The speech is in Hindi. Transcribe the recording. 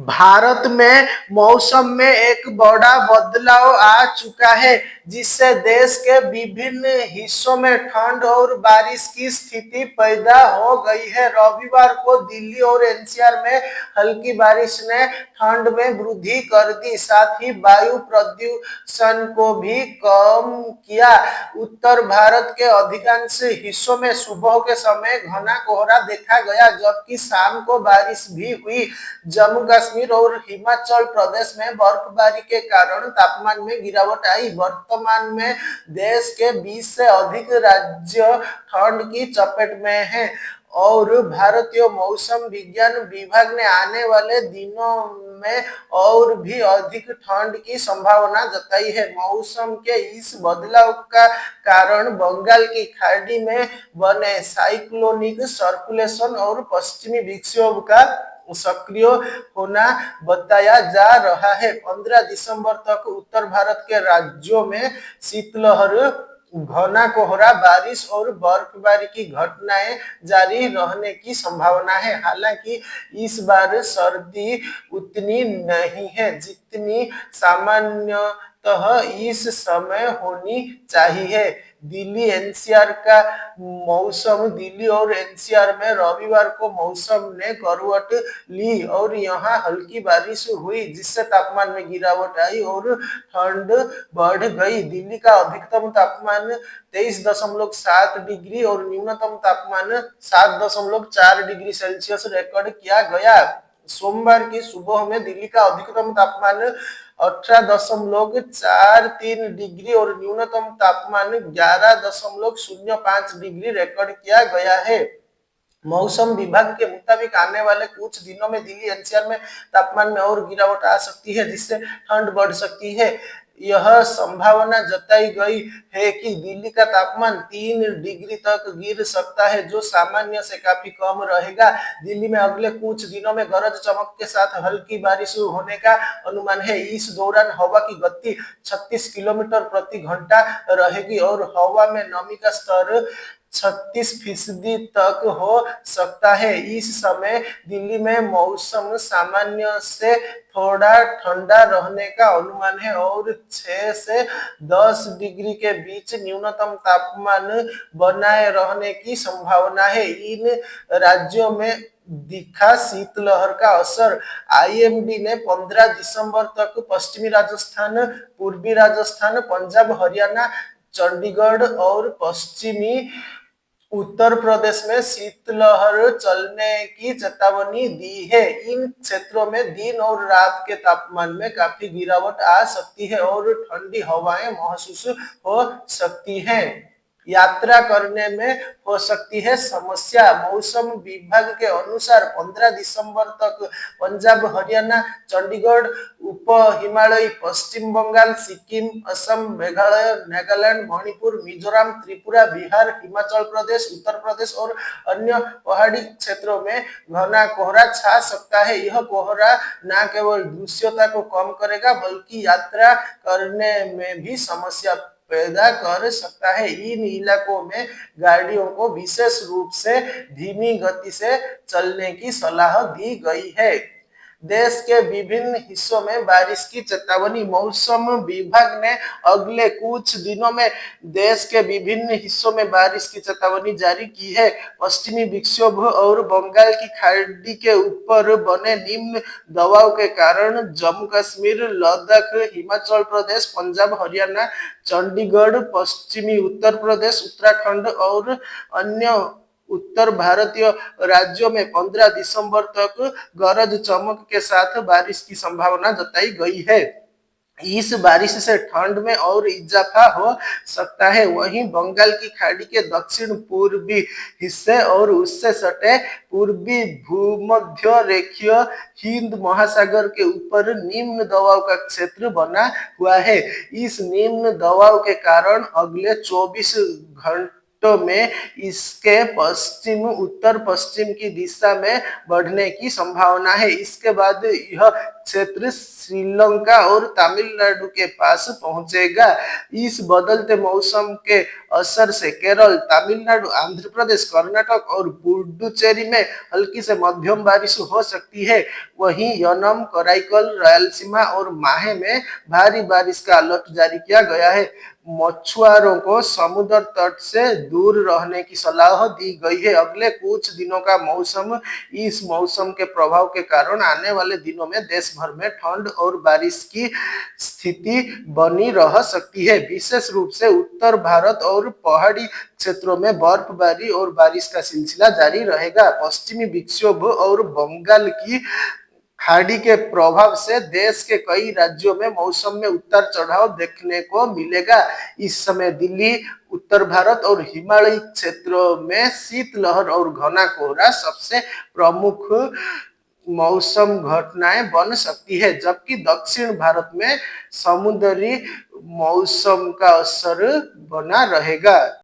भारत में मौसम में एक बड़ा बदलाव आ चुका है, जिससे देश के विभिन्न हिस्सों में ठंड और बारिश की स्थिति पैदा हो गई है। रविवार को दिल्ली और एनसीआर में हल्की बारिश ने ठंड में वृद्धि कर दी, साथ ही वायु प्रदूषण को भी कम किया। उत्तर भारत के अधिकांश हिस्सों में सुबह के समय घना कोहरा देखा गया, जबकि शाम को बारिश भी हुई। जम्मू कश्मीर और हिमाचल प्रदेश में बर्फबारी के कारण तापमान में गिरावट आई। वर्तमान में देश के 20 से अधिक राज्य ठंड की चपेट में हैं और भारतीय मौसम विज्ञान विभाग ने आने वाले दिनों में और भी अधिक ठंड की संभावना जताई है। मौसम के इस बदलाव का कारण बंगाल की खाड़ी में बने साइक्लोनिक सर्कुलेशन और पश्चिमी विक्षोभ का सक्रिय होना बताया जा रहा है। 15 दिसंबर तक उत्तर भारत के राज्यों में शीतलहर, घना कोहरा, बारिश और बर्फबारी की घटनाएं जारी रहने की संभावना है। हालांकि इस बार सर्दी उतनी नहीं है जितनी सामान्यतः इस समय होनी चाहिए। दिल्ली एनसीआर का मौसम दिल्ली और एनसीआर में रविवार को मौसम ने करवट ली और यहाँ हल्की बारिश हुई, जिससे तापमान में गिरावट आई और ठंड बढ़ गई। दिल्ली का अधिकतम तापमान 23.7 डिग्री और न्यूनतम तापमान 7.4 डिग्री सेल्सियस रिकॉर्ड किया गया। सोमवार की सुबह में दिल्ली का अधिकतम तापमान 18.43 डिग्री और न्यूनतम तापमान 11.05 डिग्री रिकॉर्ड किया गया है। मौसम विभाग के मुताबिक आने वाले कुछ दिनों में दिल्ली एनसीआर में तापमान में और गिरावट आ सकती है, जिससे ठंड बढ़ सकती है। यह संभावना जताई गई है कि दिल्ली का तापमान 3 डिग्री तक गिर सकता है, जो सामान्य से काफी कम रहेगा। दिल्ली में अगले कुछ दिनों में गरज चमक के साथ हल्की बारिश होने का अनुमान है। इस दौरान हवा की गति 36 किलोमीटर प्रति घंटा रहेगी और हवा में नमी का स्तर 36% तक हो सकता है। इस समय दिल्ली में मौसम सामान्य से थोड़ा ठंडा रहने का अनुमान है और 6 से 10 डिग्री के बीच न्यूनतम तापमान बनाए रहने की संभावना है। इन राज्यों में दिखा शीतलहर का असर। आईएमडी ने 15 दिसंबर तक पश्चिमी राजस्थान, पूर्वी राजस्थान, पंजाब, हरियाणा, चंडीगढ़ और पश्चिमी उत्तर प्रदेश में शीतलहर चलने की चेतावनी दी है। इन क्षेत्रों में दिन और रात के तापमान में काफी गिरावट आ सकती है और ठंडी हवाएं महसूस हो सकती हैं। यात्रा करने में हो सकती है समस्या। मौसम विभाग के अनुसार 15 दिसंबर तक पंजाब, हरियाणा, चंडीगढ़, उप हिमालय, पश्चिम बंगाल, सिक्किम, असम, मेघालय, नागालैंड, मणिपुर, मिजोरम, त्रिपुरा, बिहार, हिमाचल प्रदेश, उत्तर प्रदेश और अन्य पहाड़ी क्षेत्रों में घना कोहरा छा सकता है। यह कोहरा न केवल दृश्यता को कम करेगा बल्कि यात्रा करने में भी समस्या पैदा कर सकता है। इन इलाकों में गाड़ियों को विशेष रूप से धीमी गति से चलने की सलाह दी गई है। देश के विभिन्न हिस्सों में बारिश की चेतावनी। मौसम विभाग ने अगले कुछ दिनों में देश के विभिन्न हिस्सों में बारिश की चेतावनी जारी की है। पश्चिमी विक्षोभ और बंगाल की खाड़ी के ऊपर बने निम्न दबाव के कारण जम्मू कश्मीर, लद्दाख, हिमाचल प्रदेश, पंजाब, हरियाणा, चंडीगढ़, पश्चिमी उत्तर प्रदेश, उत्तराखंड और अन्य उत्तर भारतीय राज्यों में 15 दिसंबर तक गरज चमक के साथ बारिश की संभावना जताई गई है। इस बारिश से ठंड में और इजाफा हो सकता है। वहीं बंगाल की खाड़ी के दक्षिण पूर्वी हिस्से और उससे सटे पूर्वी भूमध्य रेखीय हिंद महासागर के ऊपर निम्न दबाव का क्षेत्र बना हुआ है। इस निम्न दबाव के कारण अगले 24 घंटे में इसके पश्चिम उत्तर पश्चिम की दिशा में बढ़ने की संभावना है। इसके बाद यह क्षेत्र श्रीलंका और तमिलनाडु के पास पहुंचेगा। इस बदलते मौसम के असर से केरल, तमिलनाडु, आंध्र प्रदेश, कर्नाटक और पुडुचेरी में हल्की से मध्यम बारिश हो सकती है। वहीं यनम, कराईकल, रायलसीमा और माहे में भारी बारिश का अलर्ट जारी किया गया है। मछुआरों को समुद्र तट से दूर रहने की सलाह दी गई है। अगले कुछ दिनों का मौसम इस मौसम के प्रभाव के कारण आने वाले दिनों में देश भर में ठंड और बारिश की स्थिति बनी रह सकती है। विशेष रूप से उत्तर भारत और पहाड़ी क्षेत्रों में बर्फबारी और बारिश का सिलसिला जारी रहेगा। पश्चिमी विक्षोभ और बंगाल की खाड़ी के प्रभाव से देश के कई राज्यों में मौसम में उतार चढ़ाव देखने को मिलेगा। इस समय दिल्ली, उत्तर भारत और हिमालयी क्षेत्रों में शीतलहर और घना कोहरा सबसे प्रमुख मौसम घटनाएं बन सकती है, जबकि दक्षिण भारत में समुद्री मौसम का असर बना रहेगा।